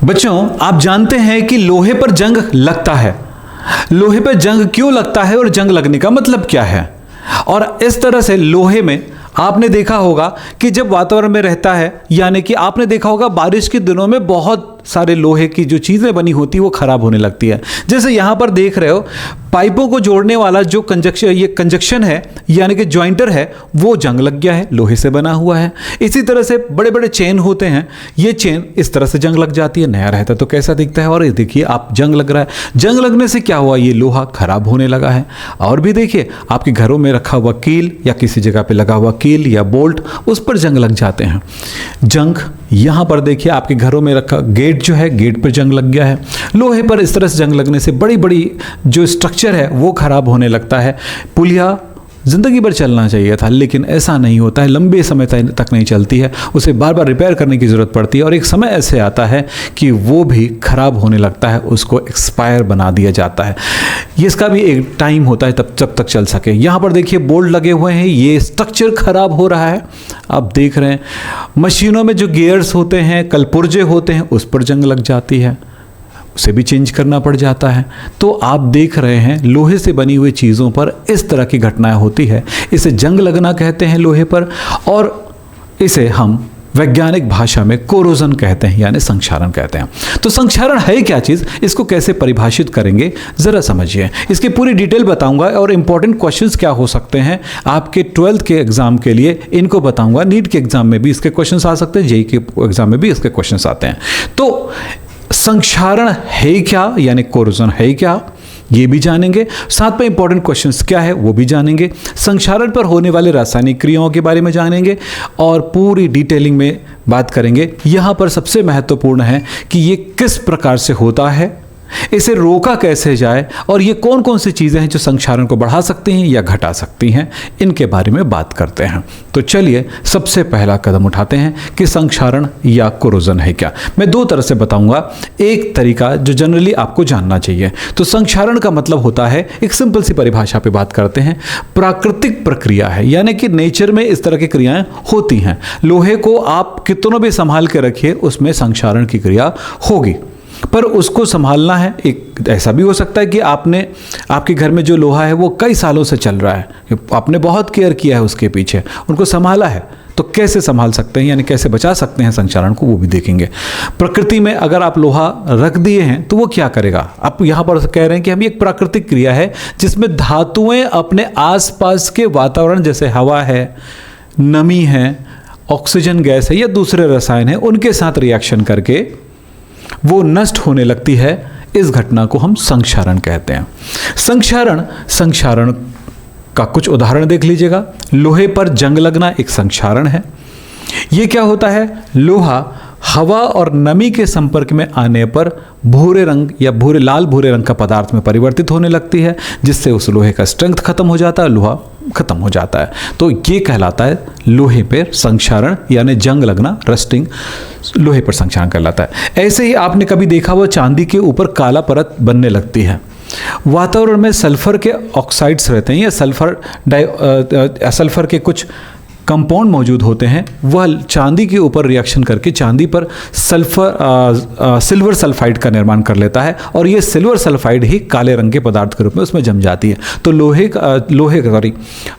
बच्चों, आप जानते हैं कि लोहे पर जंग लगता है। लोहे पर जंग क्यों लगता है और जंग लगने का मतलब क्या है? और इस तरह से लोहे में आपने देखा होगा कि जब वातावरण में रहता है, यानी कि आपने देखा होगा बारिश के दिनों में बहुत सारे लोहे की जो चीज़ें बनी होती है वो खराब होने लगती है। जैसे यहाँ पर देख रहे हो, पाइपों को जोड़ने वाला जो कंजक्शन है यानी कि जॉइंटर है, वो जंग लग गया है, लोहे से बना हुआ है। इसी तरह से बड़े बड़े चेन होते हैं, ये चेन इस तरह से जंग लग जाती है। नया रहता तो कैसा दिखता है, और ये देखिए आप जंग लग रहा है। जंग लगने से क्या हुआ, ये लोहा खराब होने लगा है। और भी देखिए, आपके घरों में रखा हुआ कील या किसी जगह पे लगा हुआ कील या बोल्ट, उस पर जंग लग जाते हैं। जंग यहाँ पर देखिए, आपके घरों में रखा गेट जो है, गेट पर जंग लग गया है। लोहे पर इस तरह से जंग लगने से बड़ी बड़ी जो स्ट्रक्चर है वो खराब होने लगता है। पुलिया ज़िंदगी भर चलना चाहिए था, लेकिन ऐसा नहीं होता है, लंबे समय तक नहीं चलती है, उसे बार बार रिपेयर करने की ज़रूरत पड़ती है। और एक समय ऐसे आता है कि वो भी ख़राब होने लगता है, उसको एक्सपायर बना दिया जाता है। ये इसका भी एक टाइम होता है जब तक चल सके। यहाँ पर देखिए बोल्ट लगे हुए हैं, ये स्ट्रक्चर खराब हो रहा है। आप देख रहे हैं मशीनों में जो गियर्स होते हैं, कलपुर्जे होते हैं, उस पर जंग लग जाती है, उसे भी चेंज करना पड़ जाता है। तो आप देख रहे हैं लोहे से बनी हुई चीज़ों पर इस तरह की घटनाएं होती है। इसे जंग लगना कहते हैं लोहे पर, और इसे हम वैज्ञानिक भाषा में कोरोजन कहते हैं, यानी संक्षारण कहते हैं। तो संक्षारण है क्या चीज़, इसको कैसे परिभाषित करेंगे ज़रा समझिए। इसकी पूरी डिटेल बताऊंगा और इंपॉर्टेंट क्वेश्चंस क्या हो सकते हैं आपके 12th के एग्जाम के लिए, इनको बताऊंगा। नीट के एग्जाम में भी इसके क्वेश्चंस आ सकते हैं, जेईई के एग्जाम में भी इसके क्वेश्चंस आते हैं। तो संक्षारण है क्या, यानी कोरोजन है क्या, ये भी जानेंगे। साथ में इंपॉर्टेंट क्वेश्चंस क्या है वो भी जानेंगे। संक्षारण पर होने वाले रासायनिक क्रियाओं के बारे में जानेंगे और पूरी डिटेलिंग में बात करेंगे। यहाँ पर सबसे महत्वपूर्ण है कि ये किस प्रकार से होता है, इसे रोका कैसे जाए, और ये कौन कौन सी चीज़ें हैं जो संक्षारण को बढ़ा सकती हैं या घटा सकती हैं, इनके बारे में बात करते हैं। तो चलिए सबसे पहला कदम उठाते हैं कि संक्षारण या कोरोजन है क्या। मैं दो तरह से बताऊंगा, एक तरीका जो जनरली आपको जानना चाहिए। तो संक्षारण का मतलब होता है, एक सिंपल सी परिभाषा पे बात करते हैं, प्राकृतिक प्रक्रिया है, यानी कि नेचर में इस तरह की क्रियाएं होती हैं। लोहे को आप कितनों भी संभाल के रखिए, उसमें संक्षारण की क्रिया होगी, पर उसको संभालना है। एक ऐसा भी हो सकता है कि आपके घर में जो लोहा है वो कई सालों से चल रहा है, आपने बहुत केयर किया है उसके पीछे, उनको संभाला है, तो कैसे संभाल सकते हैं, यानी कैसे बचा सकते हैं संक्षारण को, वो भी देखेंगे। प्रकृति में अगर आप लोहा रख दिए हैं तो वो क्या करेगा, आप यहाँ पर कह रहे हैं कि हम एक प्राकृतिक क्रिया है जिसमें धातुएं अपने आसपास के वातावरण, जैसे हवा है, नमी है, ऑक्सीजन गैस है या दूसरे रसायन है, उनके साथ रिएक्शन करके वो नष्ट होने लगती है। इस घटना को हम संक्षारण कहते हैं। संक्षारण का कुछ उदाहरण देख लीजिएगा। लोहे पर जंग लगना एक संक्षारण है। ये क्या होता है, लोहा हवा और नमी के संपर्क में आने पर भूरे रंग या लाल भूरे रंग का पदार्थ में परिवर्तित होने लगती है, जिससे उस लोहे का स्ट्रेंथ खत्म हो जाता है, लोहा खत्म हो जाता है। तो ये कहलाता है लोहे पर संक्षारण, यानी जंग लगना, रस्टिंग, लोहे पर संक्षारण कहलाता है। ऐसे ही आपने कभी देखा हुआ चांदी के ऊपर काला परत बनने लगती है। वातावरण में सल्फर के ऑक्साइड्स रहते हैं या सल्फर के कुछ कंपाउंड मौजूद होते हैं, वह चांदी के ऊपर रिएक्शन करके चांदी पर सिल्वर सल्फाइड का निर्माण कर लेता है, और ये सिल्वर सल्फाइड ही काले रंग के पदार्थ के रूप में उसमें जम जाती है। तो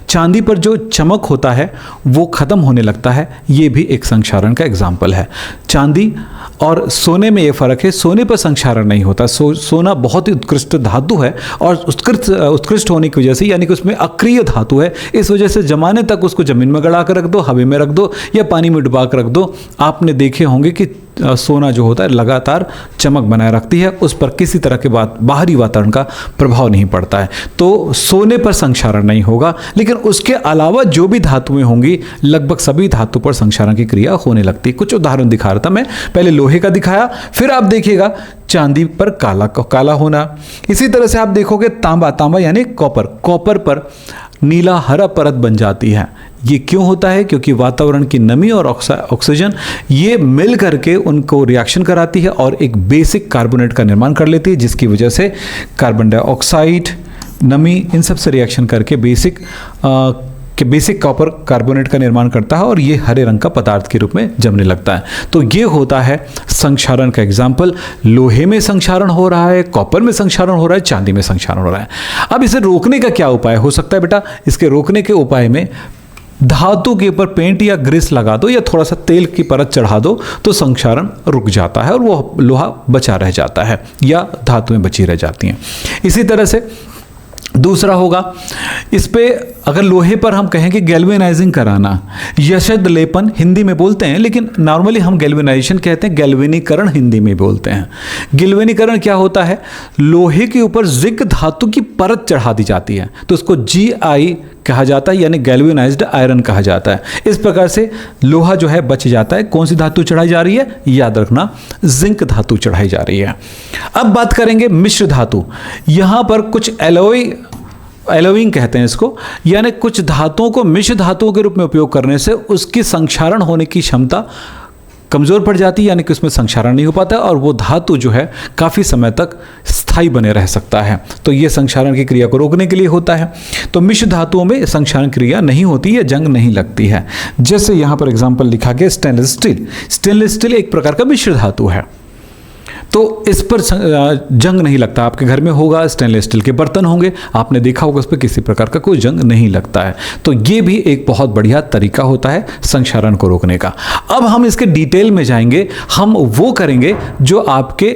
चांदी पर जो चमक होता है वो खत्म होने लगता है। ये भी एक संक्षारण का एग्जाम्पल है। चांदी और सोने में ये फ़र्क है, सोने पर संक्षारण नहीं होता। सोना बहुत ही उत्कृष्ट धातु है, और उत्कृष्ट होने की वजह से, यानी कि उसमें अक्रिय धातु है, इस वजह से जमाने तक उसको ज़मीन में गड़ा कर रख दो, हवा में रख दो या पानी में डुबा कर रख दो, आपने देखे होंगे कि सोना जो होता है लगातार चमक बनाए रखती है, उस पर किसी तरह के बाहरी वातावरण का प्रभाव नहीं पड़ता है। तो सोने पर संक्षारण नहीं होगा, लेकिन उसके अलावा जो भी धातुएं होंगी, लगभग सभी धातु पर संक्षारण की क्रिया होने लगती है। कुछ उदाहरण दिखा रहा था मैं, पहले लोहे का दिखाया, फिर आप देखिएगा चांदी पर काला होना। इसी तरह से आप देखोगे तांबा यानी कॉपर पर नीला हरा परत बन जाती है। ये क्यों होता है, क्योंकि वातावरण की नमी और ऑक्सीजन ये मिल करके उनको रिएक्शन कराती है और एक बेसिक कार्बोनेट का निर्माण कर लेती है, जिसकी वजह से कार्बन डाइऑक्साइड, नमी, इन सब से रिएक्शन करके बेसिक कि बेसिक कॉपर कार्बोनेट का निर्माण करता है और ये हरे रंग का पदार्थ के रूप में जमने लगता है। तो ये होता है संक्षारण का एग्जाम्पल। लोहे में संक्षारण हो रहा है, कॉपर में संक्षारण हो रहा है, चांदी में संक्षारण हो रहा है। अब इसे रोकने का क्या उपाय हो सकता है बेटा? इसके रोकने के उपाय में धातु के ऊपर पेंट या ग्रीस लगा दो या थोड़ा सा तेल की परत चढ़ा दो तो संक्षारण रुक जाता है और वो लोहा बचा रह जाता है या धातुएं बची रह जाती हैं। इसी तरह से दूसरा होगा, इस पे अगर लोहे पर हम कहें कि गैल्वेनाइजिंग कराना, यशद लेपन हिंदी में बोलते हैं, लेकिन नॉर्मली हम गैल्वेनाइजेशन कहते हैं, गैल्वेनीकरण हिंदी में बोलते हैं। गैल्वेनीकरण क्या होता है? लोहे के ऊपर जिंक धातु की परत चढ़ा दी जाती है तो उसको GI कहा जाता है, यानी गैल्वेनाइज्ड आयरन कहा जाता है। इस प्रकार से लोहा जो है बच जाता है। कौन सी धातु चढ़ाई जा रही है? याद रखना, जिंक धातु चढ़ाई जा रही है। अब बात करेंगे मिश्र धातु। यहां पर कुछ एलोइंग कहते हैं इसको, यानी कुछ धातुओं को मिश्र धातुओं के रूप में उपयोग करने से उसकी संक्षारण होने की क्षमता कमजोर पड़ जाती है, यानी कि उसमें संक्षारण नहीं हो पाता और वो धातु जो है काफ़ी समय तक स्थायी बने रह सकता है। तो ये संक्षारण की क्रिया को रोकने के लिए होता है। तो मिश्र धातुओं में संक्षारण क्रिया नहीं होती है, जंग नहीं लगती है। जैसे यहाँ पर एग्जाम्पल लिखा गया स्टेनलेस स्टील। स्टेनलेस स्टील एक प्रकार का मिश्र धातु है, तो इस पर जंग नहीं लगता। आपके घर में होगा, स्टेनलेस स्टील के बर्तन होंगे, आपने देखा होगा उस पर किसी प्रकार का कोई जंग नहीं लगता है। तो ये भी एक बहुत बढ़िया तरीका होता है संक्षारण को रोकने का। अब हम इसके डिटेल में जाएंगे, हम वो करेंगे जो आपके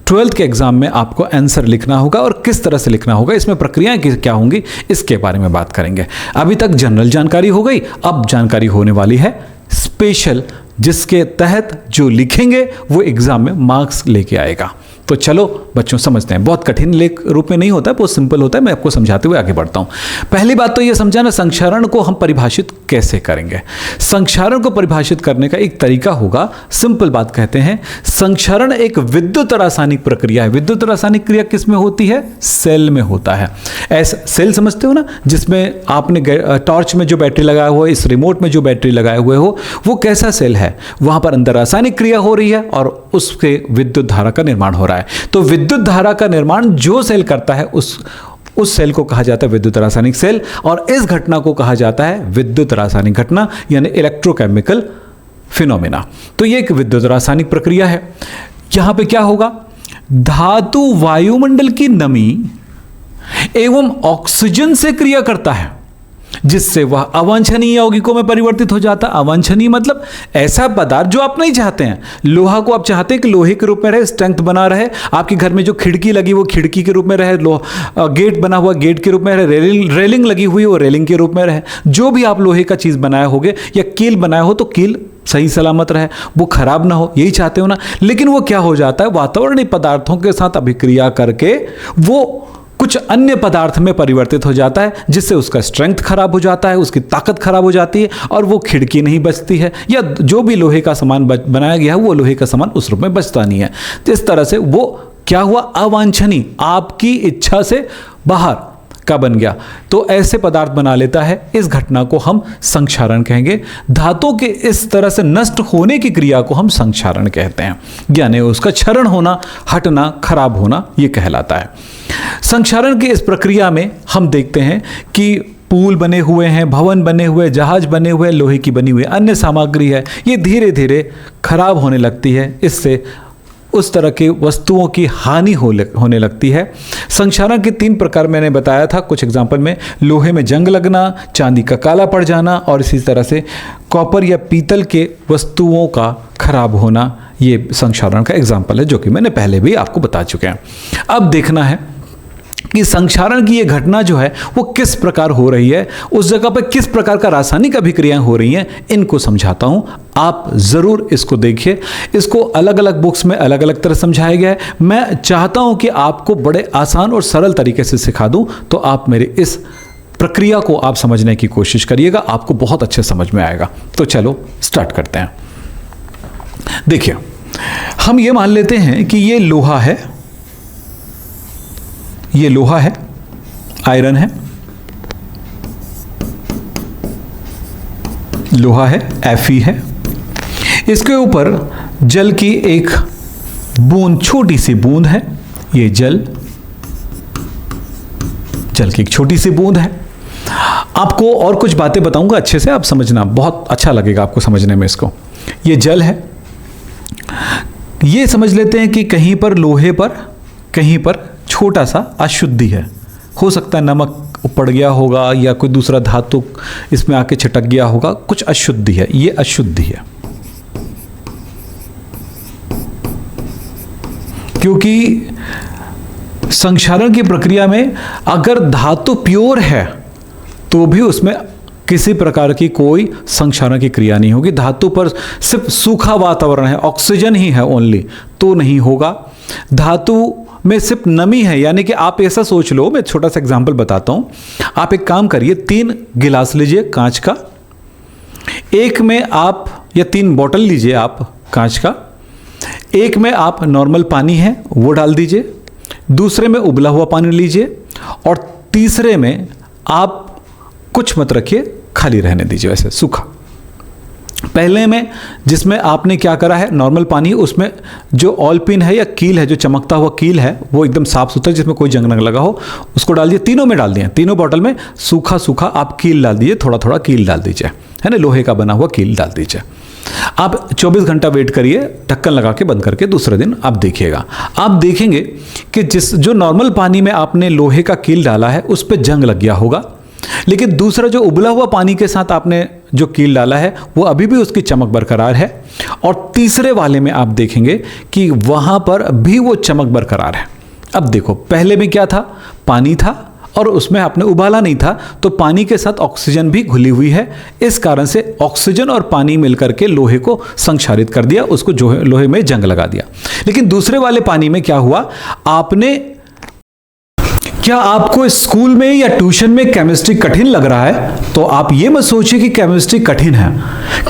12th के एग्जाम में आपको आंसर लिखना होगा और किस तरह से लिखना होगा, इसमें प्रक्रियाएं क्या होंगी, इसके बारे में बात करेंगे। अभी तक जनरल जानकारी हो गई, अब जानकारी होने वाली है स्पेशल, जिसके तहत जो लिखेंगे वो एग्जाम में मार्क्स लेके आएगा। तो चलो बच्चों समझते हैं। बहुत कठिन लेख रूप में नहीं होता है, बहुत सिंपल होता है। मैं आपको समझाते हुए आगे बढ़ता हूं। पहली बात तो ये समझाना, संक्षारण को हम परिभाषित कैसे करेंगे। संक्षारण को परिभाषित करने का एक तरीका होगा, सिंपल बात कहते हैं, संक्षारण एक विद्युत रासायनिक प्रक्रिया है। विद्युत रासायनिक क्रिया किस में होती है? सेल में होता है। ऐसा सेल समझते हो ना, जिसमें आपने टॉर्च में जो बैटरी लगाया हुआ है, इस रिमोट में जो बैटरी लगाए हुए हो, वो कैसा सेल है? वहां पर अंदर रासायनिक क्रिया हो रही है और उसके विद्युत धारा का निर्माण हो रहा है। तो विद्युत धारा का निर्माण जो सेल करता है उस सेल को कहा जाता है विद्युत रासायनिक सेल, और इस घटना को कहा जाता है विद्युत रासायनिक घटना, यानी इलेक्ट्रोकेमिकल फिनोमेना। तो ये एक विद्युत रासायनिक प्रक्रिया है। यहां पे क्या होगा? धातु वायुमंडल की नमी एवं ऑक्सीजन से क्रिया करता है, जिससे वह अवांछनीय यौगिकों में परिवर्तित हो जाता है। अवांछनीय मतलब ऐसा पदार्थ जो आप नहीं चाहते हैं। लोहा को आप चाहते हैं कि लोहे के रूप में रहे, स्ट्रेंथ बना रहे, आपके घर में जो खिड़की लगी वो खिड़की के रूप में रहे, गेट बना हुआ गेट के रूप में रहे, रेलिंग लगी हुई वो रेलिंग के रूप में रहे। जो भी आप लोहे का चीज बनाए होगे या कील बनाए हो तो कील सही सलामत रहे, वो खराब ना हो, यही चाहते हो ना। लेकिन वो क्या हो जाता है? वातावरणीय पदार्थों के साथ अभिक्रिया करके वो कुछ अन्य पदार्थ में परिवर्तित हो जाता है, जिससे उसका स्ट्रेंथ खराब हो जाता है, उसकी ताकत खराब हो जाती है और वो खिड़की नहीं बचती है, या जो भी लोहे का सामान बनाया गया है वो लोहे का सामान उस रूप में बचता नहीं है। तो इस तरह से वो क्या हुआ? अवांछनीय, आपकी इच्छा से बाहर का बन गया, तो ऐसे पदार्थ बना लेता है। इस घटना को हम संक्षारण कहेंगे। धातु के इस तरह से नष्ट होने की क्रिया को हम संक्षारण कहते हैं, यानी उसका क्षरण होना, हटना, खराब होना, यह कहलाता है। संक्षारण की इस प्रक्रिया में हम देखते हैं कि पुल बने हुए हैं, भवन बने हुए, जहाज बने हुए, लोहे की बनी हुई अन्य सामग्री है, ये धीरे धीरे खराब होने लगती है। इससे उस तरह की वस्तुओं की हानि होने लगती है। संक्षारण के 3 प्रकार मैंने बताया था कुछ एग्जाम्पल में, लोहे में जंग लगना, चांदी का काला पड़ जाना और इसी तरह से कॉपर या पीतल के वस्तुओं का खराब होना। ये संक्षारण का एग्जाम्पल है जो कि मैंने पहले भी आपको बता चुके हैं। अब देखना है कि संक्षारण की ये घटना जो है वो किस प्रकार हो रही है, उस जगह पर किस प्रकार का रासायनिक अभिक्रियाएं हो रही हैं, इनको समझाता हूं। आप जरूर इसको देखिए। इसको अलग अलग बुक्स में अलग अलग तरह समझाया गया है। मैं चाहता हूं कि आपको बड़े आसान और सरल तरीके से सिखा दूं, तो आप मेरे इस प्रक्रिया को आप समझने की कोशिश करिएगा, आपको बहुत अच्छे समझ में आएगा। तो चलो स्टार्ट करते हैं। देखिए, हम ये मान लेते हैं कि ये लोहा है, ये लोहा है, आयरन है, लोहा है, Fe है। इसके ऊपर जल की एक बूंद, छोटी सी बूंद है, ये जल की एक छोटी सी बूंद है। आपको और कुछ बातें बताऊंगा, अच्छे से आप समझना, बहुत अच्छा लगेगा आपको समझने में इसको। ये जल है, ये समझ लेते हैं कि कहीं पर लोहे पर, कहीं पर छोटा सा अशुद्धि है, हो सकता है नमक पड़ गया होगा या कोई दूसरा धातु इसमें आके छिटक गया होगा, कुछ अशुद्धि है, ये अशुद्धि है। क्योंकि संक्षारण की प्रक्रिया में अगर धातु प्योर है तो भी उसमें किसी प्रकार की कोई संक्षारण की क्रिया नहीं होगी। धातु पर सिर्फ सूखा वातावरण है, ऑक्सीजन ही है ओनली, तो नहीं होगा। धातु में सिर्फ नमी है, यानी कि आप ऐसा सोच लो, मैं छोटा सा एग्जांपल बताता हूं। आप एक काम करिए, 3 गिलास लीजिए कांच का, एक में आप, या 3 बोतल लीजिए आप कांच का, एक में आप नॉर्मल पानी है वो डाल दीजिए, दूसरे में उबला हुआ पानी लीजिए, और तीसरे में आप कुछ मत रखिए, खाली रहने दीजिए, वैसे सूखा। पहले में जिसमें आपने क्या करा है, नॉर्मल पानी, उसमें जो ऑयल पिन है या कील है, जो चमकता हुआ कील है, वो एकदम साफ सुथरा, जिसमें कोई जंग न लगा हो, उसको डाल दिए। तीनों में डाल दिए, तीनों बोतल में सूखा सूखा आप कील डाल दीजिए, थोड़ा थोड़ा कील डाल दीजिए, है ना, लोहे का बना हुआ कील डाल दीजिए। आप 24 घंटा वेट करिए, ढक्कन लगा के बंद करके, दूसरे दिन आप देखिएगा, आप देखेंगे कि जो नॉर्मल पानी में आपने लोहे का कील डाला है उस पर जंग लग गया होगा, लेकिन दूसरा जो उबला हुआ पानी के साथ आपने जो कील डाला है वो अभी भी उसकी चमक बरकरार है, और तीसरे वाले में आप देखेंगे कि वहां पर भी वो चमक बरकरार है। अब देखो, पहले में क्या था, पानी था और उसमें आपने उबाला नहीं था, तो पानी के साथ ऑक्सीजन भी घुली हुई है, इस कारण से ऑक्सीजन और पानी मिलकर के लोहे को संक्षारित कर दिया, उसको जो लोहे में जंग लगा दिया। लेकिन दूसरे वाले पानी में क्या हुआ, क्या आपको स्कूल में या ट्यूशन में केमिस्ट्री कठिन लग रहा है, तो आप ये मत सोचिए कि केमिस्ट्री कठिन है।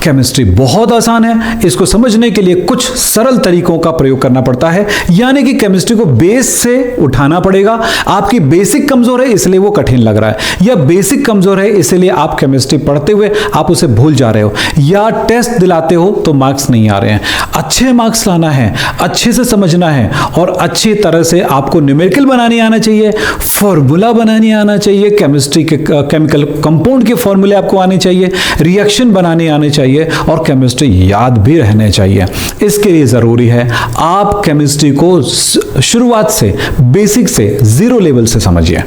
केमिस्ट्री बहुत आसान है, इसको समझने के लिए कुछ सरल तरीकों का प्रयोग करना पड़ता है, यानी कि केमिस्ट्री को बेस से उठाना पड़ेगा। आपकी बेसिक कमजोर है इसलिए वो कठिन लग रहा है, या बेसिक कमजोर है इसलिए आप केमिस्ट्री पढ़ते हुए आप उसे भूल जा रहे हो, या टेस्ट दिलाते हो तो मार्क्स नहीं आ रहे हैं। अच्छे मार्क्स लाना है, अच्छे से समझना है, और अच्छी तरह से आपको न्यूमेरिकल बनाने आना चाहिए, फॉर्मूला बनाने आना चाहिए, केमिस्ट्री के केमिकल कंपाउंड के फॉर्मूले आपको आने चाहिए, रिएक्शन बनाने आने चाहिए, और केमिस्ट्री याद भी रहने चाहिए। इसके लिए ज़रूरी है आप केमिस्ट्री को शुरुआत से, बेसिक से, 0 लेवल से समझिए,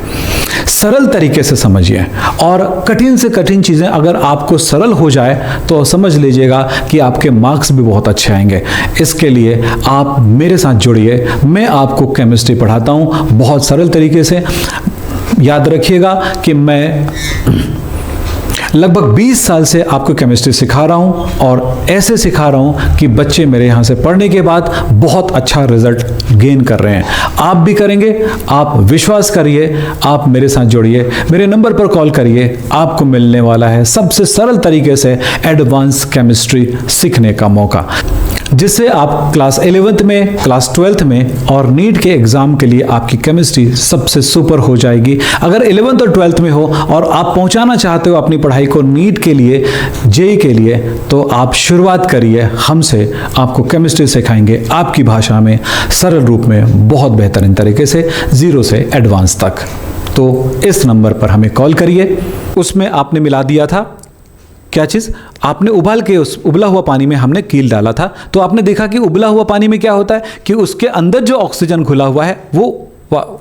सरल तरीके से समझिए, और कठिन से कठिन चीज़ें अगर आपको सरल हो जाए तो समझ लीजिएगा कि आपके मार्क्स भी बहुत अच्छे आएंगे। इसके लिए आप मेरे साथ जुड़िए, मैं आपको केमिस्ट्री पढ़ाता हूँ बहुत सरल तरीके से। याद रखिएगा कि मैं लगभग 20 साल से आपको केमिस्ट्री सिखा रहा हूं, और ऐसे सिखा रहा हूं कि बच्चे मेरे यहां से पढ़ने के बाद बहुत अच्छा रिजल्ट गेन कर रहे हैं। आप भी करेंगे, आप विश्वास करिए, आप मेरे साथ जुड़िए, मेरे नंबर पर कॉल करिए, आपको मिलने वाला है सबसे सरल तरीके से एडवांस केमिस्ट्री सीखने का मौका, जिससे आप क्लास 11th में, क्लास 12th में और नीट के एग्जाम के लिए आपकी केमिस्ट्री सबसे सुपर हो जाएगी। अगर 11th और 12th में हो और आप पहुंचाना चाहते हो अपनी पढ़ाई को नीट के लिए, जेईई के लिए, तो आप शुरुआत करिए हमसे। आपको केमिस्ट्री सिखाएंगे आपकी भाषा में, सरल रूप में, बहुत बेहतरीन तरीके से, 0 से एडवांस तक। तो इस नंबर पर हमें कॉल करिए। उसमें आपने मिला दिया था क्या चीज़, आपने उबाल के उस उबला हुआ पानी में हमने कील डाला था, तो आपने देखा कि उबला हुआ पानी में क्या होता है कि उसके अंदर जो ऑक्सीजन घुला हुआ है वो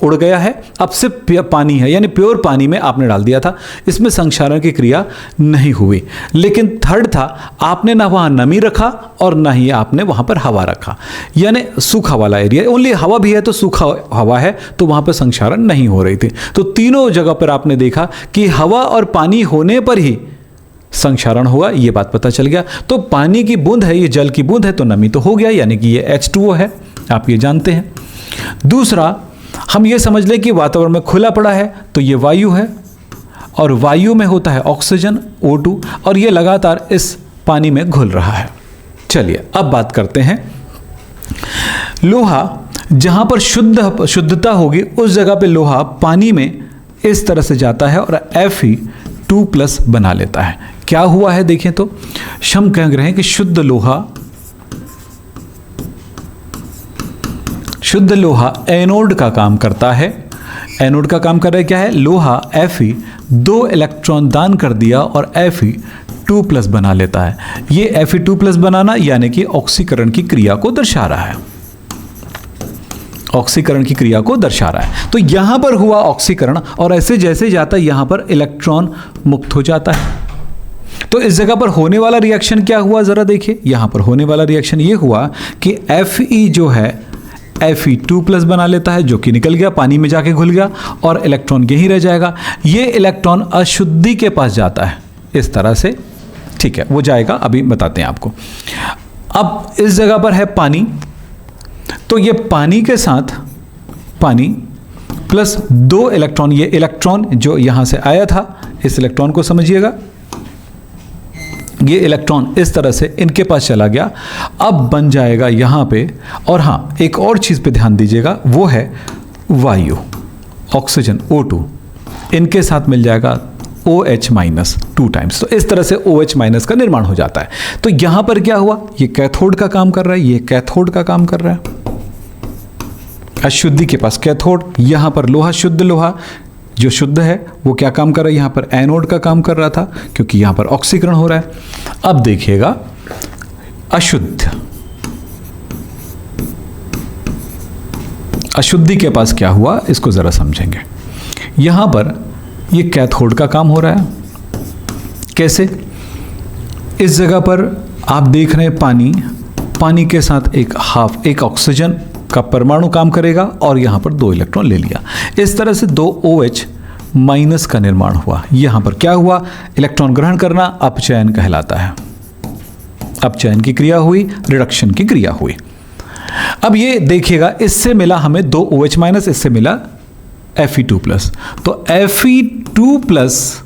उड़ गया है, अब सिर्फ पानी है, यानी प्योर पानी में आपने डाल दिया था, इसमें संक्षारण की क्रिया नहीं हुई। लेकिन थर्ड था, आपने ना वहाँ नमी रखा और ना ही आपने वहाँ पर हवा रखा, यानी सूखा वाला एरिया, ओनली हवा भी है तो सूखा हवा है, तो वहाँ पर संक्षारण नहीं हो रही थी। तो तीनों जगह पर आपने देखा कि हवा और पानी होने पर ही संक्षारण हुआ, ये बात पता चल गया। तो पानी की बूंद है, ये जल की बूंद है, तो नमी तो हो गया, यानी कि ये H2O है, आप ये जानते हैं। दूसरा, हम ये समझ लें कि वातावरण में खुला पड़ा है, तो ये वायु है, और वायु में होता है ऑक्सीजन O2, और ये लगातार इस पानी में घुल रहा है। चलिए अब बात करते हैं, लोहा जहां पर शुद्धता होगी उस जगह पे लोहा पानी में इस तरह से जाता है और Fe2+ बना लेता है। क्या हुआ है देखें तो, हम कह रहे हैं कि शुद्ध लोहा एनोड का काम करता है, एनोड का काम कर रहा है क्या है, लोहा Fe 2 इलेक्ट्रॉन दान कर दिया और Fe2+ बना लेता है। ये Fe2+ बनाना यानी कि ऑक्सीकरण की क्रिया को दर्शा रहा है, ऑक्सीकरण की क्रिया को दर्शा रहा है। तो यहां पर हुआ ऑक्सीकरण और ऐसे जैसे जाता है यहां पर इलेक्ट्रॉन मुक्त हो जाता है। तो इस जगह पर होने वाला रिएक्शन क्या हुआ, जरा देखिए। यहां पर होने वाला रिएक्शन ये हुआ कि Fe जो है Fe2+ बना लेता है, जो कि निकल गया, पानी में जाके घुल गया और इलेक्ट्रॉन यहीं रह जाएगा। ये इलेक्ट्रॉन अशुद्धि के पास जाता है इस तरह से, ठीक है, वो जाएगा, अभी बताते हैं आपको। अब इस जगह पर है पानी, तो ये पानी के साथ पानी प्लस 2 इलेक्ट्रॉन, ये इलेक्ट्रॉन जो यहां से आया था, इस इलेक्ट्रॉन को समझिएगा, ये इलेक्ट्रॉन इस तरह से इनके पास चला गया, अब बन जाएगा यहां पे। और हां, एक और चीज पे ध्यान दीजिएगा, वो है वायु, ऑक्सीजन O2, इनके साथ मिल जाएगा OH- 2 टाइम्स। तो इस तरह से OH- का निर्माण हो जाता है। तो यहां पर क्या हुआ, ये कैथोड का काम कर रहा है, ये कैथोड का काम कर रहा है, अशुद्धि के पास कैथोड, यहां पर लोहा, शुद्ध लोहा जो शुद्ध है वो क्या काम कर रहा है, यहां पर एनोड का काम कर रहा था, क्योंकि यहां पर ऑक्सीकरण हो रहा है। अब देखिएगा अशुद्ध, अशुद्धि के पास क्या हुआ, इसको जरा समझेंगे। यहां पर ये कैथोड का काम हो रहा है, कैसे, इस जगह पर आप देख रहे हैं पानी, पानी के साथ एक ऑक्सीजन का परमाणु काम करेगा और यहां पर 2 इलेक्ट्रॉन ले लिया, इस तरह से 2 OH- का निर्माण हुआ। यहां पर क्या हुआ, इलेक्ट्रॉन ग्रहण करना अपचयन कहलाता है, अपचयन की क्रिया हुई, रिडक्शन की क्रिया हुई। अब ये देखिएगा, इससे मिला हमें 2 OH-, इससे मिला Fe2+, तो Fe2+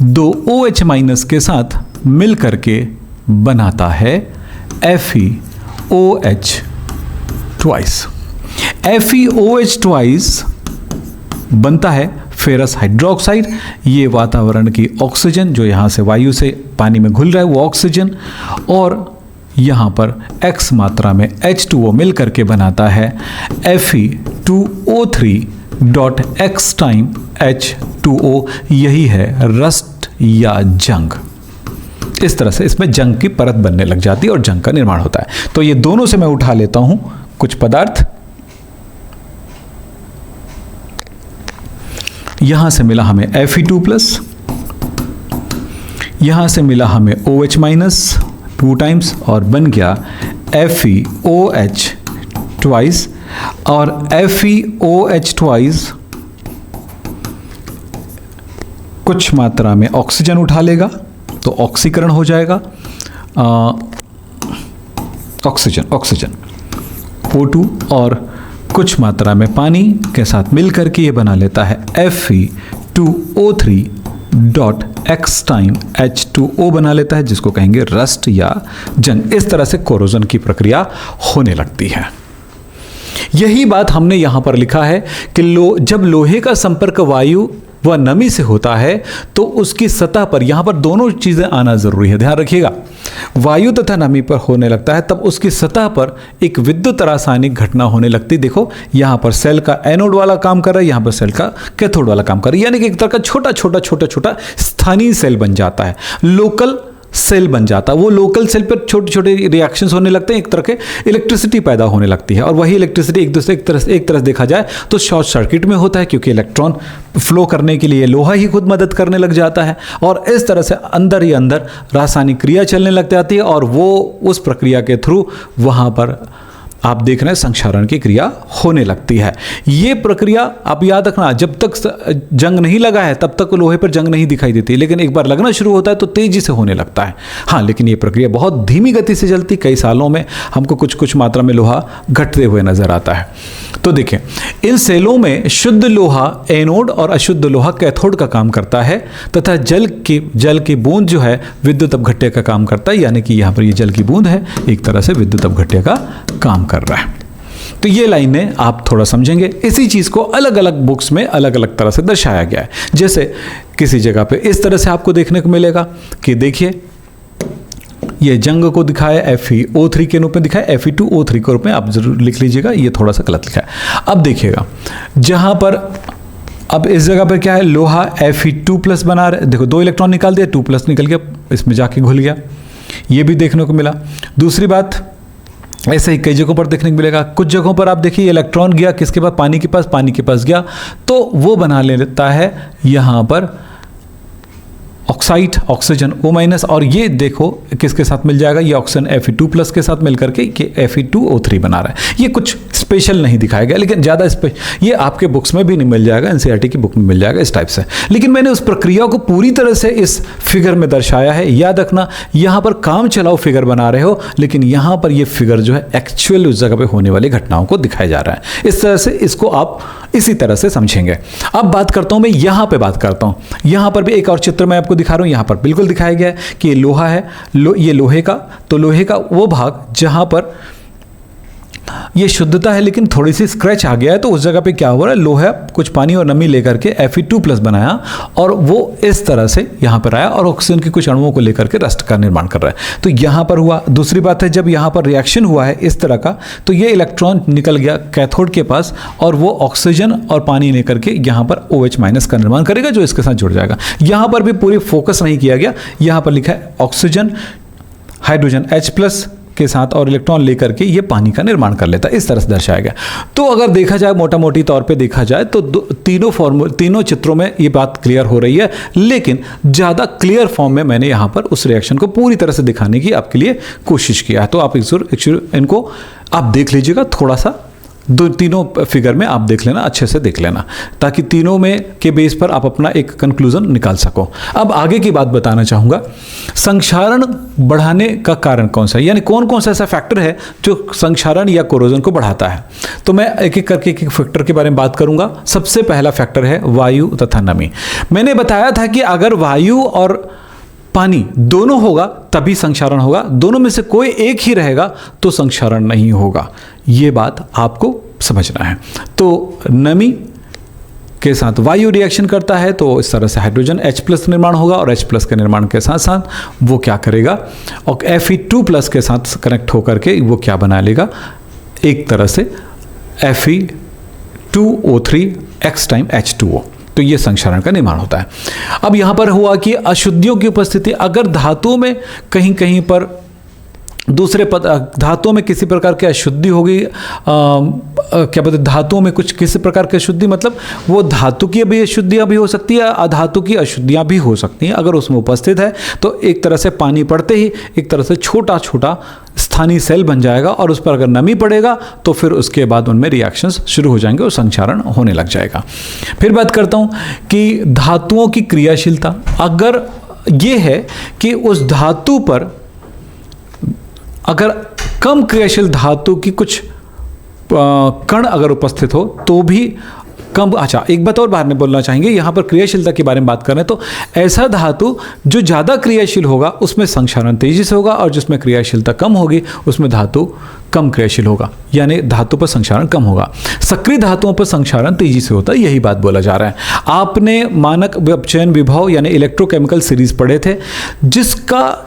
2 OH- के साथ मिल करके बनाता है FeOH ट्वाइस। FeOH बनता है फेरस हाइड्रोक्साइड, ये वातावरण की ऑक्सीजन जो यहाँ से वायु से पानी में घुल रहा है वो ऑक्सीजन, और यहाँ पर X मात्रा में H2O मिल करके बनाता है Fe2O3.X टाइम H2O, यही है रस्ट या जंग। इस तरह से इसमें जंग की परत बनने लग जाती है और जंग का निर्माण होता है। तो ये दोनों से मैं उठा लेता हूं कुछ पदार्थ, यहां से मिला हमें Fe2+, यहां से मिला हमें OH- 2 टाइम्स और बन गया FeOH ट्वाइस, और FeOH ट्वाइस कुछ मात्रा में ऑक्सीजन उठा लेगा तो ऑक्सीकरण हो जाएगा, ऑक्सीजन O2, और कुछ मात्रा में पानी के साथ मिलकर के ये बना लेता है Fe2O3.X टाइम H2O बना लेता है, जिसको कहेंगे रस्ट या जंग। इस तरह से कोरोजन की प्रक्रिया होने लगती है। यही बात हमने यहां पर लिखा है कि जब लोहे का संपर्क वायु वह नमी से होता है तो उसकी सतह पर, यहां पर दोनों चीजें आना जरूरी है, ध्यान रखिएगा, वायु तथा नमी पर होने लगता है तब उसकी सतह पर एक विद्युत रासायनिक घटना होने लगती। देखो यहां पर सेल का एनोड वाला काम कर रहा है, यहां पर सेल का कैथोड वाला काम कर रहा है, यानी कि एक तरह का छोटा छोटा स्थानीय सेल बन जाता है, लोकल सेल बन जाता है। वो लोकल सेल पर छोटे छोटे रिएक्शंस होने लगते हैं, एक तरह के इलेक्ट्रिसिटी पैदा होने लगती है, और वही इलेक्ट्रिसिटी एक तरह देखा जाए तो शॉर्ट सर्किट में होता है, क्योंकि इलेक्ट्रॉन फ्लो करने के लिए लोहा ही खुद मदद करने लग जाता है, और इस तरह से अंदर ही अंदर रासायनिक क्रिया चलने लग जाती है, और वो उस प्रक्रिया के थ्रू वहां पर आप देख रहे हैं संक्षारण की क्रिया होने लगती है। ये प्रक्रिया आप याद रखना, जब तक जंग नहीं लगा है तब तक लोहे पर जंग नहीं दिखाई देती, लेकिन एक बार लगना शुरू होता है तो तेजी से होने लगता है। हाँ, लेकिन ये प्रक्रिया बहुत धीमी गति से चलती, कई सालों में हमको कुछ मात्रा में लोहा घटते हुए नजर आता है। तो देखें, इन सेलों में शुद्ध लोहा एनोड और अशुद्ध लोहा कैथोड का काम करता है, तथा जल की बूंद जो है विद्युत अपघट्य का काम करता है, यानी कि यहाँ पर ये जल की बूंद है एक तरह से विद्युत अपघट्य का काम कर रहा है। तो ये लाइनें आप थोड़ा समझेंगे। इसी चीज को अलग अलग बुक्स में अलग अलग तरह से दर्शाया गया है। जैसे किसी जगह पे इस तरह से आपको देखने को मिलेगा कि देखिए ये जंग को दिखाया FeO3 के रूप में दिखाया, Fe2O3 के रूप में आप जरूर लिख लीजिएगा, ये थोड़ा सा गलत लिखा है। अब देखिएगा, जहां पर अब इस जगह पर क्या है, लोहा Fe2+ बना रहा है, देखो 2 इलेक्ट्रॉन निकाल दिया, 2+ निकल गया, इसमें जाके घुल गया, ये भी देखने को मिला। दूसरी बात, ऐसे ही कई जगहों पर देखने को मिलेगा, कुछ जगहों पर आप देखिए इलेक्ट्रॉन गया किसके पास, पानी के पास गया, तो वो बना लेता है यहाँ पर ऑक्साइड, ऑक्सीजन O-, और ये देखो किसके साथ मिल जाएगा, ये ऑक्सीजन Fe2+ के साथ मिलकर के ये Fe2O3 बना रहा है। ये कुछ स्पेशल नहीं दिखाया गया, लेकिन ज़्यादा ये आपके बुक्स में भी नहीं मिल जाएगा, एनसीईआरटी की बुक में मिल जाएगा इस टाइप से। लेकिन मैंने उस प्रक्रिया को पूरी तरह से इस फिगर में दर्शाया है। याद रखना, यहाँ पर काम चलाओ फिगर बना रहे हो, लेकिन यहाँ पर ये फिगर जो है एक्चुअल उस जगह पर होने वाली घटनाओं को दिखाया जा रहा है। इस तरह से इसको आप इसी तरह से समझेंगे। अब बात करता हूँ मैं यहाँ पे बात करता हूँ, यहाँ पर भी एक और चित्र मैं आपको दिखा रहा हूँ। यहाँ पर बिल्कुल दिखाया गया है कि ये लोहा है, ये लोहे का, तो लोहे का वो भाग जहाँ पर ये शुद्धता है लेकिन थोड़ी सी स्क्रैच आ गया है, तो उस जगह पे क्या हो रहा है, लोहा कुछ पानी और नमी लेकर के Fe2+ बनाया और वो इस तरह से यहाँ पर आया और ऑक्सीजन के कुछ अणुओं को लेकर के रस्ट का निर्माण कर रहा है, तो यहाँ पर हुआ। दूसरी बात है, जब यहाँ पर रिएक्शन हुआ है इस तरह का, तो ये इलेक्ट्रॉन निकल गया कैथोड के पास और वो ऑक्सीजन और पानी लेकर के यहाँ पर OH- का निर्माण करेगा, जो इसके साथ जुड़ जाएगा। यहाँ पर भी पूरी फोकस नहीं किया गया, यहाँ पर लिखा है ऑक्सीजन हाइड्रोजन H+ के साथ और इलेक्ट्रॉन लेकर के ये पानी का निर्माण कर लेता है, इस तरह से दर्शाया गया। तो अगर देखा जाए, मोटा मोटी तौर पे देखा जाए तो तीनों चित्रों में ये बात क्लियर हो रही है, लेकिन ज़्यादा क्लियर फॉर्म में मैंने यहाँ पर उस रिएक्शन को पूरी तरह से दिखाने की आपके लिए कोशिश किया है। तो आप इनको आप देख लीजिएगा, थोड़ा सा तीनों फिगर में आप देख लेना, अच्छे से देख लेना, ताकि तीनों में के बेस पर आप अपना एक कंक्लूजन निकाल सको। अब आगे की बात बताना चाहूँगा, संक्षारण बढ़ाने का कारण कौन सा है, यानी कौन कौन सा ऐसा फैक्टर है जो संक्षारण या कोरोजन को बढ़ाता है। तो मैं एक एक करके एक फैक्टर के बारे में बात करूँगा। सबसे पहला फैक्टर है वायु तथा नमी। मैंने बताया था कि अगर वायु और पानी दोनों होगा तभी संक्षारण होगा, दोनों में से कोई एक ही रहेगा तो संक्षारण नहीं होगा। ये बात आपको समझना है। तो नमी के साथ वायु रिएक्शन करता है तो इस तरह से हाइड्रोजन H+ निर्माण होगा और H+ के निर्माण के साथ साथ वो क्या करेगा, और Fe2+ के साथ कनेक्ट होकर के वो क्या बना लेगा, एक तरह से Fe2O3 X टाइम H2O। तो ये संक्षारण का निर्माण होता है। अब यहाँ पर हुआ कि अशुद्धियों की उपस्थिति, अगर धातुओं में कहीं कहीं पर दूसरे धातुओं में किसी प्रकार की अशुद्धि होगी, क्या बोलते, धातुओं में कुछ किसी प्रकार की अशुद्धि, मतलब वो धातु की भी अशुद्धियाँ भी हो सकती है, अधातु की अशुद्धियाँ भी हो सकती हैं। अगर उसमें उपस्थित है तो एक तरह से पानी पड़ते ही एक तरह से छोटा छोटा स्थानीय सेल बन जाएगा, और उस पर अगर नमी पड़ेगा तो फिर उसके बाद उनमें रिएक्शंस शुरू हो जाएंगे और संक्षारण होने लग जाएगा। फिर बात करता हूँ कि धातुओं की क्रियाशीलता, अगर ये है कि उस धातु पर अगर कम क्रियाशील धातु की कुछ कण अगर उपस्थित हो तो भी कम। अच्छा, एक बात और बाहर में बोलना चाहेंगे, यहाँ पर क्रियाशीलता के बारे में बात कर रहे हैं, तो ऐसा धातु जो ज़्यादा क्रियाशील होगा उसमें संक्षारण तेजी से होगा, और जिसमें क्रियाशीलता कम होगी उसमें धातु कम क्रियाशील होगा, यानी धातु पर संक्षारण कम होगा। सक्रिय धातुओं पर संक्षारण तेजी से होता है, यही बात बोला जा रहा है। आपने मानक अपचयन विभव यानी इलेक्ट्रोकेमिकल सीरीज पढ़े थे, जिसका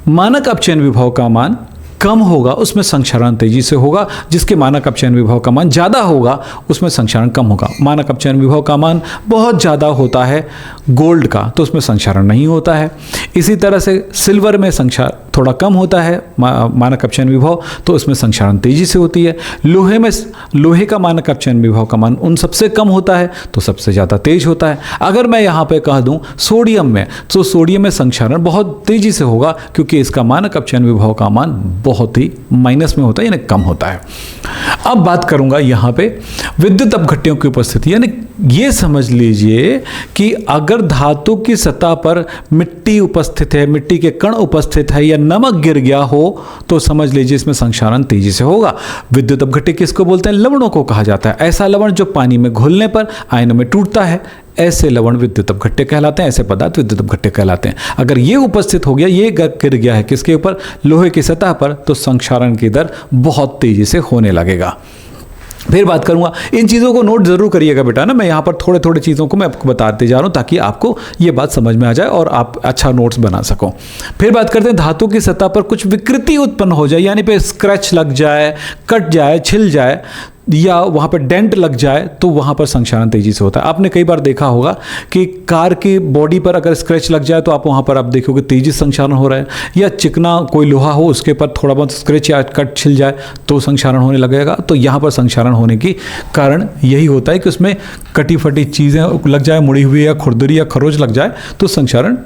मानक अपचयन विभव का मान कम होगा उसमें संक्षारण तेजी से होगा, जिसके मानक अपचयन विभव का मान ज़्यादा होगा उसमें संक्षारण कम होगा। मानक अपचयन विभव का मान बहुत ज़्यादा होता है गोल्ड का, तो उसमें संक्षारण नहीं होता है। इसी तरह से सिल्वर में संक्षारण थोड़ा कम होता है मानक अपचयन विभव, तो उसमें संक्षारण तेजी से होती है। लोहे का मानक अपचयन विभव का मान उन सबसे कम होता है तो सबसे ज़्यादा तेज होता है। अगर मैं यहाँ पे कह दूँ सोडियम में, तो सोडियम में संक्षारण बहुत तेजी से होगा, क्योंकि इसका मानक अपचयन विभव का मान बहुत ही माइनस में होता है, यानी कम होता है। अब बात करूंगा यहाँ पे विद्युत अपघट्यों की उपस्थिति, यानी ये समझ लीजिए कि अगर धातु की सतह पर मिट्टी उपस्थित है, मिट्टी के कण उपस्थित है या नमक गिर गया हो, तो समझ लीजिए इसमें संक्षारण तेजी से होगा। विद्युत अपघट्य किसको बोलते हैं? लवणों को कहा जाता है। ऐसा लवण जो पानी में घुलने पर आयनों में टूटता है, ऐसे लवण विद्युत अपघट्य कहलाते हैं, ऐसे पदार्थ विद्युत अपघट्य कहलाते हैं। अगर ये उपस्थित हो गया, ये गिर गया है किसके ऊपर? लोहे की सतह पर, तो संक्षारण की दर बहुत तेजी से होने लगेगा। फिर बात करूंगा, इन चीज़ों को नोट जरूर करिएगा बेटा ना, मैं यहाँ पर थोड़े थोड़े चीज़ों को मैं आपको बताते जा रहा हूँ ताकि आपको ये बात समझ में आ जाए और आप अच्छा नोट्स बना सको। फिर बात करते हैं धातु की सतह पर कुछ विकृति उत्पन्न हो जाए, यानी पे स्क्रैच लग जाए, कट जाए, छिल जाए, या वहाँ पर डेंट लग जाए तो वहाँ पर संक्षारण तेजी से होता है। आपने कई बार देखा होगा कि कार की बॉडी पर अगर स्क्रैच लग जाए तो आप वहाँ पर आप देखोगे तेजी से संक्षारण हो रहा है, या चिकना कोई लोहा हो उसके पर थोड़ा बहुत स्क्रैच या कट छिल जाए तो संक्षारण होने लगेगा। तो यहाँ पर संक्षारण होने की कारण यही होता है कि उसमें कटी फटी चीज़ें लग जाए, मुड़ी हुई या खुरदरी या खरोच लग जाए तो संक्षारण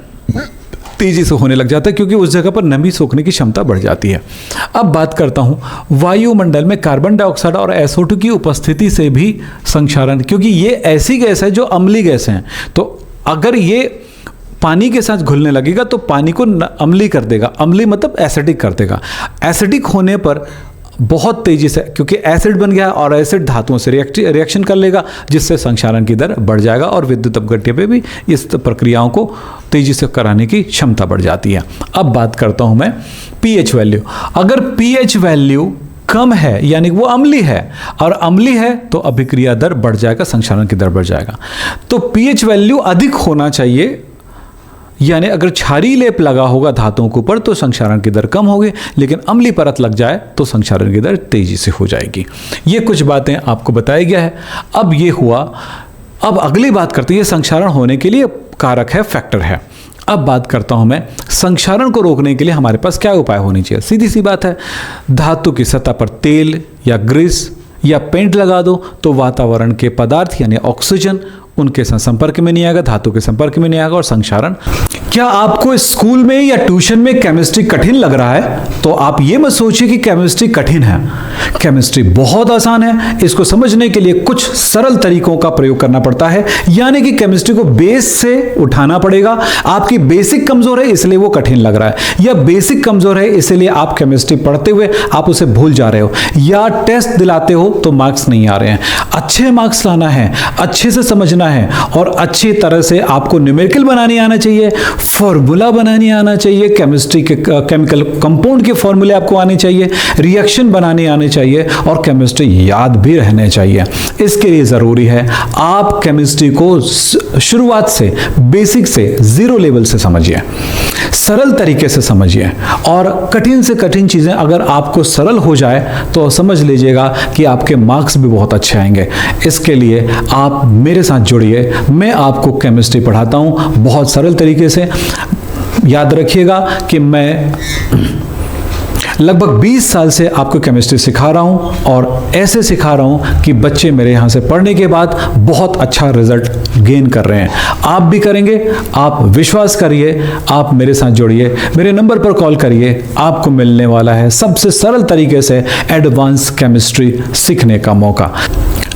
तेजी से होने लग जाता है, क्योंकि उस जगह पर नमी सोखने की क्षमता बढ़ जाती है। अब बात करता हूं वायुमंडल में कार्बन डाइऑक्साइड और SO2 की उपस्थिति से भी संक्षारण, क्योंकि ये ऐसी गैस है जो अम्लीय गैस है, तो अगर ये पानी के साथ घुलने लगेगा तो पानी को अम्लीय कर देगा। अम्लीय मतलब एसिडिक कर देगा। एसिडिक होने पर बहुत तेजी से, क्योंकि एसिड बन गया और एसिड धातुओं से रिएक्शन कर लेगा, जिससे संक्षारण की दर बढ़ जाएगा और विद्युत अपघट्य पे भी इस प्रक्रियाओं को तेजी से कराने की क्षमता बढ़ जाती है। अब बात करता हूं मैं pH वैल्यू। अगर pH वैल्यू कम है यानी वो अम्लीय है, और अम्लीय है तो अभिक्रिया दर बढ़ जाएगा, संक्षारण की दर बढ़ जाएगा। तो pH वैल्यू अधिक होना चाहिए, यानी अगर क्षारीय लेप लगा होगा धातुओं के ऊपर तो संक्षारण की दर कम होगी, लेकिन अम्लीय परत लग जाए तो संक्षारण की दर तेजी से हो जाएगी। ये कुछ बातें आपको बताया गया है। अब ये हुआ, अब अगली बात करते हैं, ये संक्षारण होने के लिए कारक है, फैक्टर है। अब बात करता हूं मैं संक्षारण को रोकने के लिए हमारे पास क्या उपाय होनी चाहिए। सीधी सी बात है, धातु की सतह पर तेल या ग्रीस या पेंट लगा दो तो वातावरण के पदार्थ यानी ऑक्सीजन उनके साथ संपर्क में नहीं आएगा, धातु के संपर्क में नहीं आएगा और संक्षारण। क्या आपको स्कूल में या ट्यूशन में केमिस्ट्री कठिन लग रहा है तो आप ये मत सोचिए कि केमिस्ट्री कठिन है। केमिस्ट्री बहुत आसान है। इसको समझने के लिए कुछ सरल तरीकों का प्रयोग करना पड़ता है, यानी कि केमिस्ट्री को बेस से उठाना पड़ेगा। आपकी बेसिक कमजोर है इसलिए वो कठिन लग रहा है, या बेसिक कमजोर है इसलिए आप केमिस्ट्री पढ़ते हुए आप उसे भूल जा रहे हो, या टेस्ट दिलाते हो तो मार्क्स नहीं आ रहे हैं। अच्छे मार्क्स लाना है, अच्छे से समझना है, और अच्छी तरह से आपको न्यूमेरिकल बनाने आना चाहिए, फॉर्मूला बनाने आना चाहिए, केमिस्ट्री के केमिकल कंपाउंड के फॉर्मूले आपको आने चाहिए, रिएक्शन बनाने आने चाहिए, और केमिस्ट्री याद भी रहने चाहिए। इसके लिए जरूरी है आप केमिस्ट्री को शुरुआत से, बेसिक से, जीरो लेवल से समझिए, सरल तरीके से समझिए, और कठिन से कठिन चीजें अगर आपको सरल हो जाए तो समझ लीजिएगा कि आपके मार्क्स भी बहुत अच्छे आएंगे। इसके लिए आप मेरे साथ जुड़िए, मैं आपको केमिस्ट्री पढ़ाता हूं बहुत सरल तरीके से। याद रखिएगा कि मैं लगभग 20 साल से आपको केमिस्ट्री सिखा रहा हूं, और ऐसे सिखा रहा हूं कि बच्चे मेरे यहां से पढ़ने के बाद बहुत अच्छा रिजल्ट गेन कर रहे हैं। आप भी करेंगे, आप विश्वास करिए, आप मेरे साथ जुड़िए, मेरे नंबर पर कॉल करिए, आपको मिलने वाला है सबसे सरल तरीके से एडवांस केमिस्ट्री सीखने का मौका,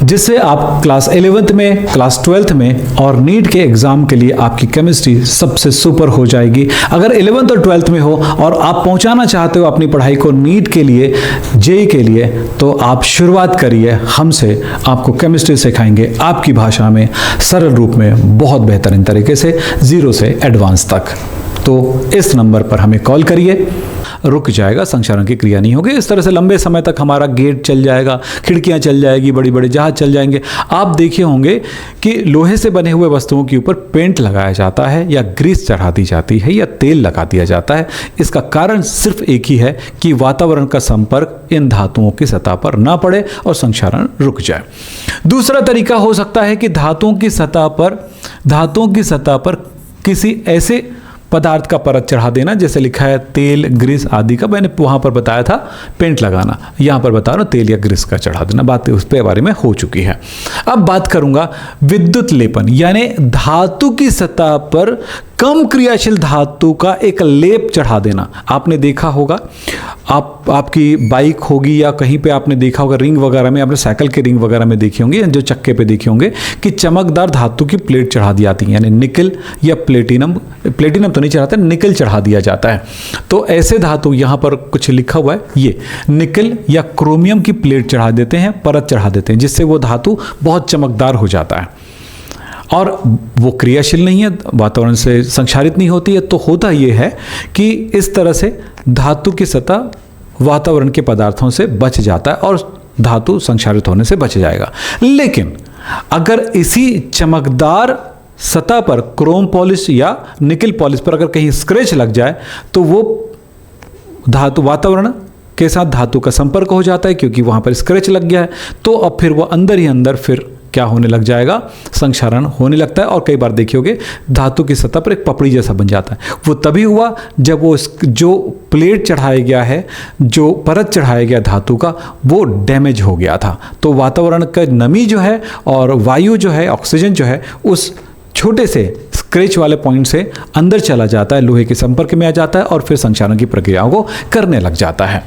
जिससे आप क्लास 11th में, क्लास 12th में और नीट के एग्जाम के लिए आपकी केमिस्ट्री सबसे सुपर हो जाएगी। अगर 11th और 12th में हो और आप पहुंचाना चाहते हो अपनी पढ़ाई को नीट के लिए, जेईई के लिए, तो आप शुरुआत करिए हमसे। आपको केमिस्ट्री सिखाएंगे आपकी भाषा में, सरल रूप में, बहुत बेहतरीन तरीके से, जीरो से एडवांस तक। तो इस नंबर पर हमें कॉल करिए। रुक जाएगा, संक्षारण की क्रिया नहीं होगी। इस तरह से लंबे समय तक हमारा गेट चल जाएगा, खिड़कियां चल जाएगी, बड़ी बड़ी जहाज चल जाएंगे। आप देखे होंगे कि लोहे से बने हुए वस्तुओं के ऊपर पेंट लगाया जाता है, या ग्रीस चढ़ा दी जाती है, या तेल लगा दिया जाता है। इसका कारण सिर्फ एक ही है कि वातावरण का संपर्क इन धातुओं की सतह पर ना पड़े और संक्षारण रुक जाए। दूसरा तरीका हो सकता है कि धातुओं की सतह पर किसी ऐसे पदार्थ का परत चढ़ा देना, जैसे लिखा है तेल, ग्रीस आदि का। मैंने वहां पर बताया था पेंट लगाना, यहां पर बता रहा हूं तेल या ग्रीस का चढ़ा देना। बात उस पे बारे में हो चुकी है। अब बात करूंगा विद्युत लेपन, यानी धातु की सतह पर कम क्रियाशील धातु का एक लेप चढ़ा देना। आपने देखा होगा, आपकी बाइक होगी या कहीं पे आपने देखा होगा, रिंग वगैरह में, आपने साइकिल के रिंग वगैरह में देखी होंगी, जो चक्के पे देखे होंगे कि चमकदार धातु की प्लेट चढ़ा दी जाती है, यानी निकल या प्लेटिनम तो नहीं चढ़ाते, निकल चढ़ा दिया जाता है। तो ऐसे धातु, यहां पर कुछ लिखा हुआ है, ये निकल या क्रोमियम की प्लेट चढ़ा देते हैं, परत चढ़ा देते हैं, जिससे वो धातु बहुत चमकदार हो जाता है और वो क्रियाशील नहीं है, वातावरण से संक्षारित नहीं होती है। तो होता ये है कि इस तरह से धातु की सतह वातावरण के पदार्थों से बच जाता है और धातु संक्षारित होने से बच जाएगा। लेकिन अगर इसी चमकदार सतह पर क्रोम पॉलिश या निकल पॉलिश पर अगर कहीं स्क्रैच लग जाए तो वो धातु वातावरण के साथ धातु का संपर्क हो जाता है क्योंकि वहाँ पर स्क्रैच लग गया है, तो अब फिर वो अंदर ही अंदर फिर क्या होने लग जाएगा, संक्षारण होने लगता है। और कई बार देखियोगे धातु की सतह पर एक पपड़ी जैसा बन जाता है। वो तभी हुआ जब वो जो प्लेट चढ़ाया गया है, जो परत चढ़ाया गया धातु का, वो डैमेज हो गया था। तो वातावरण का नमी जो है और वायु जो है, ऑक्सीजन जो है, उस छोटे से स्क्रैच वाले पॉइंट से अंदर चला जाता है, लोहे के संपर्क में आ जाता है और फिर संक्षारण की प्रक्रियाओं को करने लग जाता है।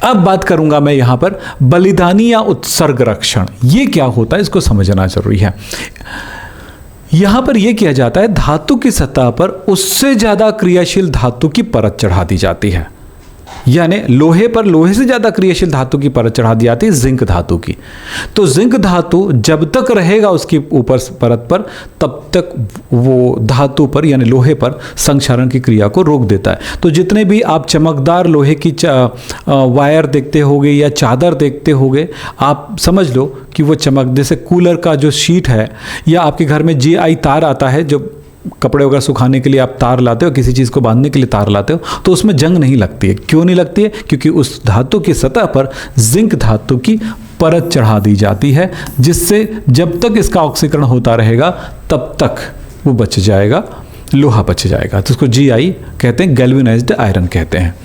अब बात करूंगा मैं यहां पर बलिदानी या उत्सर्ग रक्षण। ये क्या होता है, इसको समझना जरूरी है। यहां पर यह किया जाता है, धातु की सतह पर उससे ज्यादा क्रियाशील धातु की परत चढ़ा दी जाती है, यानी लोहे पर लोहे से ज्यादा क्रियाशील धातु की परत चढ़ा दी जाती है, जिंक धातु की। तो जिंक धातु जब तक रहेगा उसकी ऊपर परत पर, तब तक वो धातु पर यानी लोहे पर संक्षारण की क्रिया को रोक देता है। तो जितने भी आप चमकदार लोहे की वायर देखते होगे या चादर देखते होगे, आप समझ लो कि वो चमक, जैसे कूलर का जो शीट है या आपके घर में GI तार आता है, जो कपड़े वगैरह सुखाने के लिए आप तार लाते हो, किसी चीज़ को बांधने के लिए तार लाते हो, तो उसमें जंग नहीं लगती है। क्यों नहीं लगती है? क्योंकि उस धातु की सतह पर जिंक धातु की परत चढ़ा दी जाती है, जिससे जब तक इसका ऑक्सीकरण होता रहेगा तब तक वो बच जाएगा, लोहा बच जाएगा। तो उसको GI कहते हैं, गैल्वेनाइज्ड आयरन कहते हैं।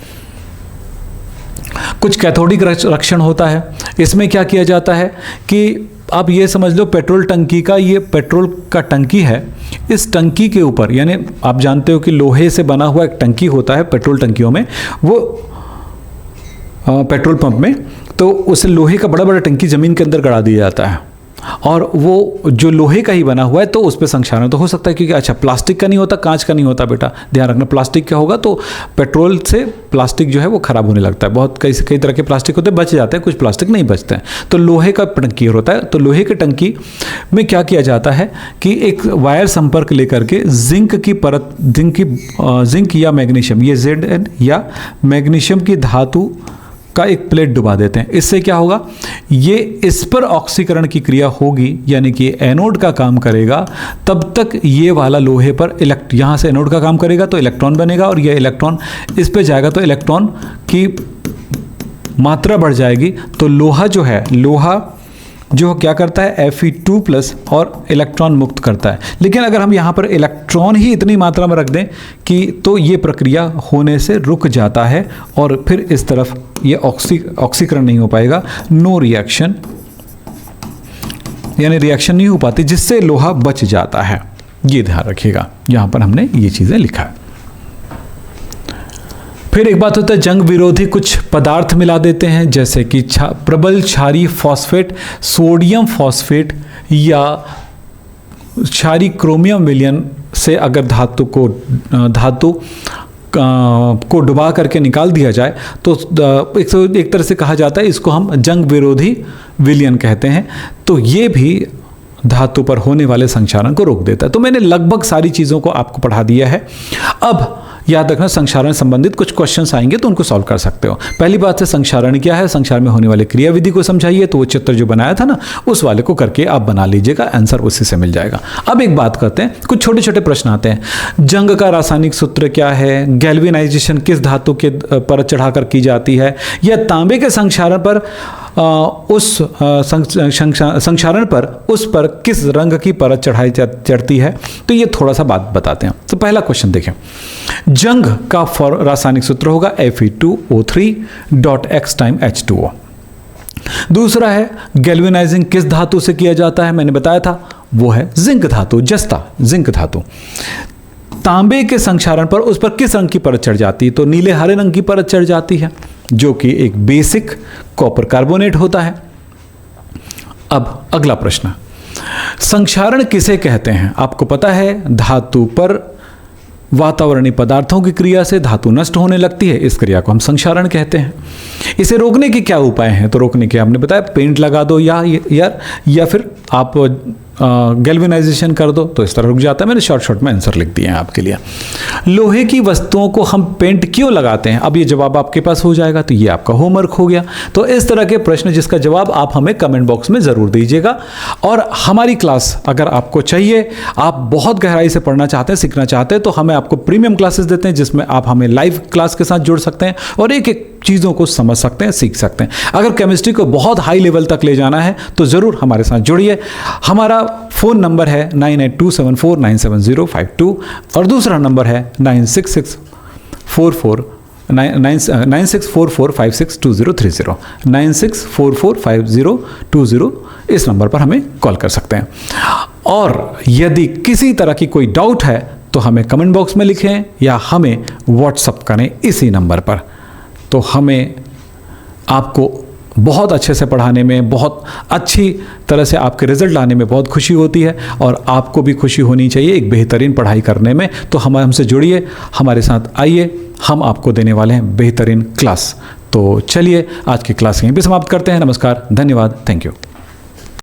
कुछ कैथोडिक रक्षण होता है। इसमें क्या किया जाता है कि आप ये समझ लो, पेट्रोल टंकी का, ये पेट्रोल का टंकी है, इस टंकी के ऊपर, यानी आप जानते हो कि लोहे से बना हुआ एक टंकी होता है पेट्रोल टंकियों में, वो पेट्रोल पंप में, तो उस लोहे का बड़ा बड़ा टंकी ज़मीन के अंदर गड़ा दिया जाता है और वो जो लोहे का ही बना हुआ है, तो उस पर संक्षारण तो हो सकता है। क्योंकि अच्छा, प्लास्टिक का नहीं होता, कांच का नहीं होता बेटा, ध्यान रखना। प्लास्टिक का होगा तो पेट्रोल से प्लास्टिक जो है वो खराब होने लगता है। बहुत कई तरह के प्लास्टिक होते हैं, बच जाते हैं, कुछ प्लास्टिक नहीं बचते हैं। तो लोहे का टंकी होता है। तो लोहे की टंकी में क्या किया जाता है कि एक वायर संपर्क लेकर के जिंक की परत, जिंक या मैग्नीशियम, ये Zn या मैग्नीशियम की धातु का एक प्लेट डुबा देते हैं। इससे क्या होगा, ये इस पर ऑक्सीकरण की क्रिया होगी, यानी कि एनोड का काम करेगा। तब तक ये वाला लोहे पर यहाँ से एनोड का काम करेगा तो इलेक्ट्रॉन बनेगा, और ये इलेक्ट्रॉन इस पे जाएगा तो इलेक्ट्रॉन की मात्रा बढ़ जाएगी। तो लोहा जो है, लोहा जो क्या करता है, Fe2+ और इलेक्ट्रॉन मुक्त करता है। लेकिन अगर हम यहाँ पर इलेक्ट्रॉन ही इतनी मात्रा में रख दें कि तो ये प्रक्रिया होने से रुक जाता है और फिर इस तरफ ये ऑक्सीकरण नहीं हो पाएगा, नो रिएक्शन, यानी रिएक्शन नहीं हो पाती, जिससे लोहा बच जाता है। ये ध्यान रखिएगा, यहाँ पर हमने ये चीज़ें लिखा है। फिर एक बात होता है, जंग विरोधी कुछ पदार्थ मिला देते हैं, जैसे कि प्रबल क्षारीय फॉस्फेट, सोडियम फॉस्फेट या क्षारीय क्रोमियम विलयन से अगर धातु को डुबा करके निकाल दिया जाए तो एक तरह से कहा जाता है, इसको हम जंग विरोधी विलयन कहते हैं। तो ये भी धातु पर होने वाले संक्षारण को रोक देता है। तो मैंने लगभग सारी चीज़ों को आपको पढ़ा दिया है। अब याद रखना, संक्षारण संबंधित कुछ क्वेश्चंस आएंगे तो उनको सॉल्व कर सकते हो। पहली बात है, संक्षारण क्या है, संक्षारण में होने वाली क्रियाविधि को समझाइए। तो वो चित्र जो बनाया था ना, उस वाले को करके आप बना लीजिएगा, आंसर उसी से मिल जाएगा। अब एक बात करते हैं, कुछ छोटे छोटे प्रश्न आते हैं। जंग का रासायनिक सूत्र क्या है, गैल्वेनाइजेशन किस धातु के परत चढ़ाकर की जाती है, या तांबे के संक्षारण पर उस संक्षारण पर उस पर किस रंग की परत चढ़ती है। तो ये थोड़ा सा बात बताते हैं। तो पहला क्वेश्चन देखें, जंग का रासायनिक सूत्र होगा Fe2O3.X H2O। दूसरा है, गैल्वेनाइजिंग किस धातु से किया जाता है, मैंने बताया था वो है जिंक धातु, जस्ता जिंक धातु। तांबे के संक्षारण पर उस पर किस रंग की परत चढ़ जाती है, तो नीले हरे रंग की परत चढ़ जाती है, जो कि एक बेसिक कॉपर कार्बोनेट होता है। अब अगला प्रश्न, संक्षारण किसे कहते हैं, आपको पता है धातु पर वातावरणीय पदार्थों की क्रिया से धातु नष्ट होने लगती है, इस क्रिया को हम संक्षारण कहते हैं। इसे रोकने के क्या उपाय हैं, तो रोकने के हमने बताया, पेंट लगा दो या फिर आप गैल्वेनाइजेशन कर दो, तो इस तरह रुक जाता है। मैंने शॉर्ट में आंसर लिख दिए हैं आपके लिए। लोहे की वस्तुओं को हम पेंट क्यों लगाते हैं, अब ये जवाब आपके पास हो जाएगा, तो ये आपका होमवर्क हो गया। तो इस तरह के प्रश्न जिसका जवाब आप हमें कमेंट बॉक्स में ज़रूर दीजिएगा। और हमारी क्लास अगर आपको चाहिए, आप बहुत गहराई से पढ़ना चाहते हैं, सीखना चाहते हैं, तो हमें आपको प्रीमियम क्लासेस देते हैं, जिसमें आप हमें लाइव क्लास के साथ जुड़ सकते हैं और एक एक चीज़ों को समझ सकते हैं, सीख सकते हैं। अगर केमिस्ट्री को बहुत हाई लेवल तक ले जाना है तो ज़रूर हमारे साथ जुड़िए। हमारा फ़ोन नंबर है 9827497052 और दूसरा नंबर है 9644502030 9644502030। इस नंबर पर हमें कॉल कर सकते हैं। और यदि किसी तरह की कोई डाउट है तो हमें कमेंट बॉक्स में लिखें या हमें व्हाट्सअप करें इसी नंबर पर। तो हमें आपको बहुत अच्छे से पढ़ाने में, बहुत अच्छी तरह से आपके रिजल्ट लाने में बहुत खुशी होती है और आपको भी खुशी होनी चाहिए एक बेहतरीन पढ़ाई करने में। तो हमसे जुड़िए, हमारे साथ आइए, हम आपको देने वाले हैं बेहतरीन क्लास। तो चलिए आज की क्लास यहीं पे समाप्त करते हैं। नमस्कार, धन्यवाद, थैंक यू।